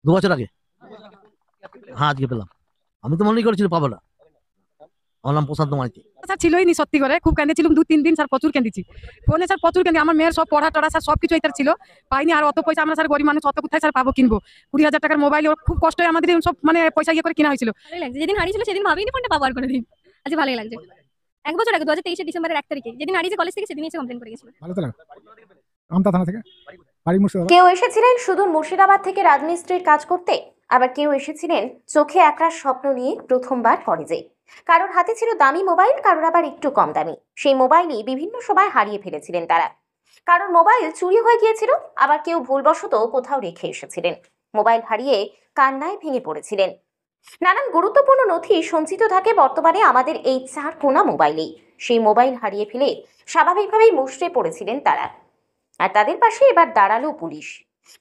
2 বছর আগে। হ্যাঁ, আজকে পেলাম। আমি তো মনেই করেছিল পাবো না। আমার নাম প্রশান্ত মাইতি। স্যার ছিলই নি, সত্যি করে খুব কেঁদেছিলাম 2-3 দিন স্যার, প্রচুর কেঁদেছি ফোনে স্যার, প্রচুর কেঁদে। আমার মেয়ের সব পড়া টড়া স্যার সবকিছু এটার ছিল, পাইনি। আর অত পয়সা আমরা স্যার গরিব মানুষ, অত কোথায় স্যার পাবো কিনবো? 20,000 টাকার মোবাইল ওর খুব কষ্ট আমাদের সব মানে পয়সা ইয়ে করে কিনা হয়েছিল। ভালোই লাগছে, যেদিন হারিয়েছিল সেদিন ভাবিনি ফোনটা পাবো আর কোনোদিন। আজকে ভালোই লাগছে। 1 বছর আগে 2023 ডিসেম্বরের 1 তারিখে যেদিন হারিয়েছে কলেজ থেকে, সেদিন এসে কমপ্লেন করে গেছিল। ভালো তো লাগে। আমতা থানা থেকে বাড়ি মুর্শিদাবাদ। কেউ এসেছিলেন সুদূর মুর্শিদাবাদ থেকে রাজমিস্ত্রির কাজ করতে, আবার কেউ এসেছিলেন চোখে একরাশ স্বপ্ন নিয়ে প্রথমবার কলেজে। কারোর হাতে ছিল দামি মোবাইল, কারোর আবার একটু কম দামি। সেই মোবাইলই বিভিন্ন সময় হারিয়ে ফেলেছিলেন তারা। কারোর মোবাইল চুরি হয়ে গিয়েছিল, আবার কেউ ভুলবশত কোথাও রেখে এসেছিলেন। মোবাইল হারিয়ে কান্নায় ভেঙে পড়েছিলেন। নানান গুরুত্বপূর্ণ নথি সঞ্চিত থাকে বর্তমানে আমাদের এই 4 কোনা মোবাইলেই। সেই মোবাইল হারিয়ে ফেলে স্বাভাবিকভাবেই মুষড়ে পড়েছিলেন তারা। আর তাদের পাশে এবার দাঁড়ালো পুলিশ।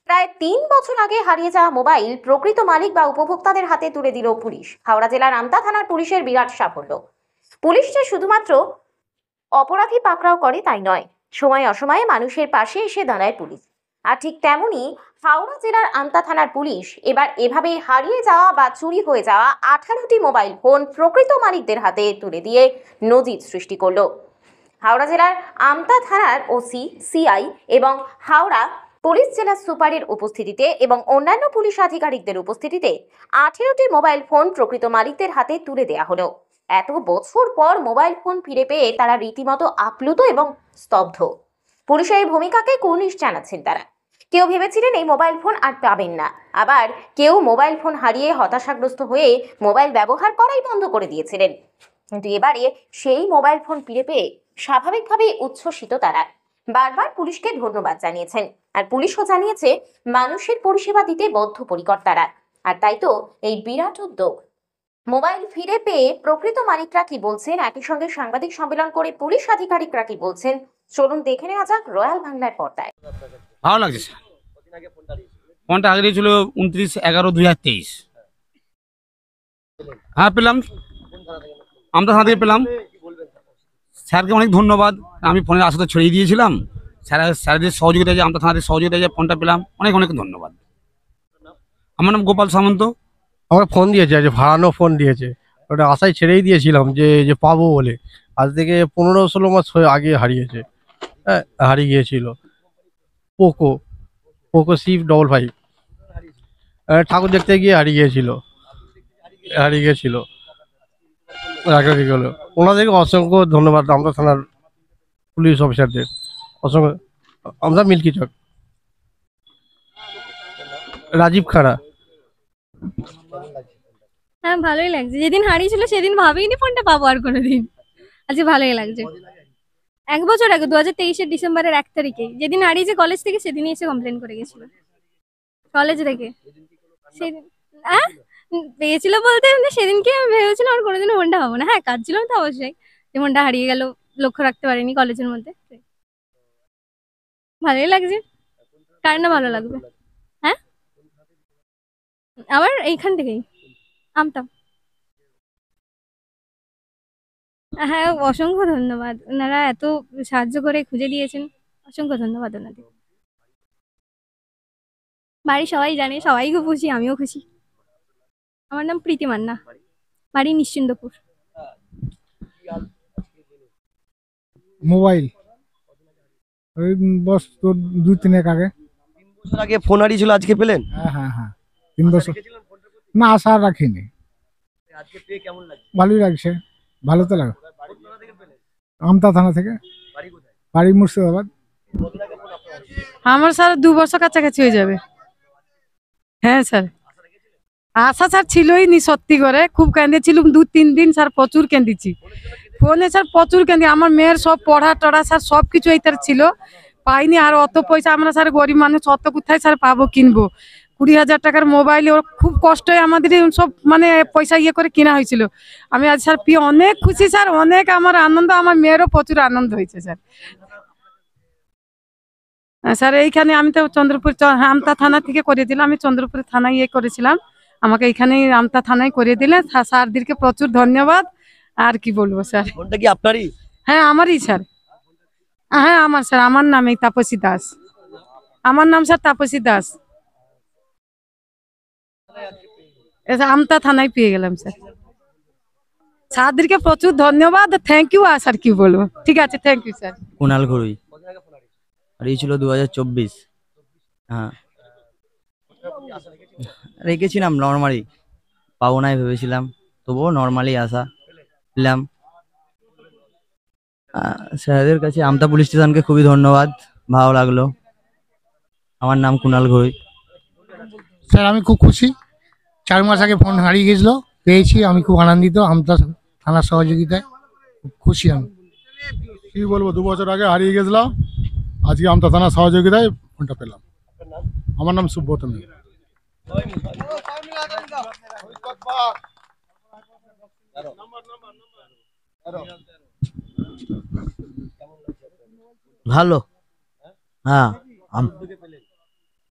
প্রায় 3 বছর আগে হারিয়ে যাওয়া মোবাইল প্রকৃত মালিক বা উপভোক্তাদের হাতে তুলে দিল পুলিশ। হাওড়া জেলার আমতা থানার পুলিশের বিরাট সাফল্য। পুলিশ যে শুধুমাত্র অপরাধী পাকড়াও করে তাই নয়, সময় অসময়ে মানুষের পাশে এসে দাঁড়ায় পুলিশ। আর ঠিক তেমনই হাওড়া জেলার আমতা থানার পুলিশ এবার এভাবে হারিয়ে যাওয়া বা চুরি হয়ে যাওয়া 18টি মোবাইল ফোন প্রকৃত মালিকদের হাতে তুলে দিয়ে নজির সৃষ্টি করলো। হাওড়া জেলার আমতা থানার ওসি, সিআই এবং হাওড়া পুলিশ জেলা সুপারের উপস্থিতিতে এবং অন্যান্য পুলিশ আধিকারিকদের উপস্থিতিতে 18টি মোবাইল ফোন প্রকৃত মালিকদের হাতে তুলে দেওয়া হলো। এত বছর পর মোবাইল ফোন ফিরে পেয়ে তারা রীতিমতো আপ্লুত এবং স্তব্ধ। পুলিশের এই ভূমিকাকে কুর্নিশ জানাচ্ছেন তারা। কেউ ভেবেছিলেন এই মোবাইল ফোন আর পাবেন না, আবার কেউ মোবাইল ফোন হারিয়ে হতাশাগ্রস্ত হয়ে মোবাইল ব্যবহার করাই বন্ধ করে দিয়েছিলেন। কিন্তু এবারে সেই মোবাইল ফোন ফিরে পেয়ে স্বাভাবিকভাবেই উচ্ছ্বসিত তারা। বারবার পুলিশকে ধন্যবাদ জানিয়েছেন। আর পুলিশও জানিয়েছে মানুষের পরিষেবা দিতে বদ্ধপরিকর তারা। আর তাই তো এই বিরাট উদ্যোগ। মোবাইল ফিরে পেয়ে প্রকৃত মালিকরা কি বলছেন, একই সঙ্গে সাংবাদিক সম্মেলন করে পুলিশ আধিকারিকরা কি বলছেন, চলুন দেখে নেওয়া যাক রয়্যাল বাংলার পর্দায়। ভালো লাগছে স্যার। ফোনটা আগে ছিল 29/11/2023। হ্যাঁ পেলাম, আমরা থানা থেকে পেলাম। স্যারকে অনেক ধন্যবাদ। আমি ফোনের আশাতে ছড়িয়ে দিয়েছিলাম, স্যারদের সহযোগিতা, যে আমরা থানাদের সহযোগিতা যে ফোনটা পেলাম, অনেক অনেক ধন্যবাদ। আমার নাম গোপাল সামন্ত। আমার ফোন দিয়েছে, আজ ভাড়ানো ফোন দিয়েছে। ওটা আশায় ছেড়েই দিয়েছিলাম যে যে পাবো বলে। আজ থেকে 15-16 মাস আগে হারিয়েছে। হ্যাঁ, হারিয়ে গিয়েছিল। পোকো পোকো C55 ঠাকুর দেখতে গিয়ে হারিয়ে গিয়েছিল গেল। ওনাদেরকে অসংখ্য ধন্যবাদ, আমরা থানার পুলিশ অফিসারদের অসংখ্য। আমরা মিল্কি চক, রাজীব খাড়া। হ্যাঁ ভালোই লাগছে, যেদিন হারিয়েছিল সেদিন ভাবিনি ফোনটা পাবো আর কোনোদিন। আজকে ভালোই লাগছে। 1 বছর আগে 2023 ডিসেম্বরের 1 তারিখে যেদিন হারিয়েছে কলেজ থেকে, সেদিনই এসে কমপ্লেন করে গেছিল কলেজ থেকে। সেদিন হ্যাঁ পেয়েছিল বলতে সেদিনকে আমি ভেবেছিলাম আর কোনোদিনও ফোনটা পাবো না। হ্যাঁ কাজ ছিল তো অবশ্যই, যে ফোনটা হারিয়ে গেল, লক্ষ্য রাখতে পারিনি কলেজের মধ্যে। ভালোই লাগছে, কার না ভালো লাগবে। হ্যাঁ আবার এইখান থেকেই আমতা। হ্যাঁ অসংখ্য ধন্যবাদ, ওনারা এত সাহায্য করে খুঁজে দিয়েছেন, অসংখ্য ধন্যবাদ ওনাদের। বাড়ির সবাই জানে, সবাই খুব খুশি, আমিও খুশি। আমার নাম প্রীতি মান্না, বাড়ি নিশ্চিন্দপুর। মোবাইল ওই বস তোর 2-3 আগে। 3 বছর আগে ফোন হারিয়েছিল, আজকে পেলেন? হ্যাঁ হ্যাঁ হ্যাঁ, 3 বছর। না, আশা রাখিনি। আজকে পেয়ে কেমন লাগছে? ভালোই লাগছে। ভালো তো লাগে। আমতা থানা থেকে বাড়ি কোথায়? বাড়ি মুর্শিদাবাদ। আমার স্যার 2 বছর কাছাকাছি হয়ে যাবে। হ্যাঁ স্যার, আশা স্যার ছিলই নি, সত্যি করে খুব কেঁদেছিলাম 2-3 দিন স্যার, প্রচুর কেঁদেছি ফোনে স্যার, প্রচুর কেঁদে। আমার মেয়ের সব পড়া টড়া স্যার সবকিছু এইটার ছিল, পাইনি। আর অত পয়সা আমরা স্যার গরিব মানুষ, অত কোথায় স্যার পাবো কিনবো? 20,000 টাকার মোবাইল ওর খুব কষ্টে আমাদের সব মানে পয়সা ইয়ে করে কিনা হয়েছিল। আমি আজ স্যার পেয়ে অনেক খুশি স্যার, অনেক আমার আনন্দ, আমার মেয়েরও প্রচুর আনন্দ হয়েছে স্যার। স্যার এইখানে আমি তো চন্দ্রপুর আমতা থানা থেকে করে দিলাম, আমি চন্দ্রপুর থানায় ইয়ে করেছিলাম, আমাকে এখানে আমতা থানায় করে দিলে। স্যারদেরকে প্রচুর ধন্যবাদ। আর কি বলবো স্যার। ফোনটা কি আপনারই? হ্যাঁ আমারই স্যার। হ্যাঁ আমার স্যার, আমার নাম এই তাপসী দাস। আমার নাম স্যার তাপসী দাস। এসে আমতা থানায় পেয়ে গেলাম স্যার। স্যারদেরকে প্রচুর ধন্যবাদ, থ্যাংক ইউ। আর স্যার কি বলবো, ঠিক আছে, thank you sir. Kunal Ghorui হারিয়েছিল 2024। হ্যাঁ, রেখেছিলাম নর্মালি, পাবো নাই ভেবেছিলাম, তবুও নর্মালি আসা পেলাম। স্যারদের কাছে আমতা পুলিশ স্টেশনকে খুবই ধন্যবাদ, ভালো লাগলো। আমার নাম কুণাল ঘরুই। স্যার আমি খুব খুশি, 4 মাস আগে ফোন হারিয়ে গেছিল, পেয়েছি, আমি খুব আনন্দিত। আমতা থানার সহযোগিতায় খুব খুশি আমি। কি বলবো, 2 বছর আগে হারিয়ে গেছিলাম, আজকে আমতা থানার সহযোগিতায় ফোনটা পেলাম। আমার নাম সুব্রত মিত্র। ভালো। হ্যাঁ,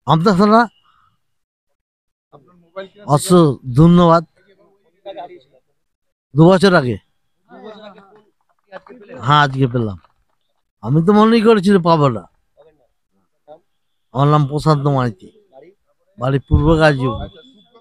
আমতা থানা ধন্যবাদ। 2 বছর আগে, হ্যাঁ আজকে পেলাম। আমি তো মনেই করেছিল পাবো না। আমার নাম প্রশান্ত মাইতি, বাড়ি পূর্ব গাজীপুর।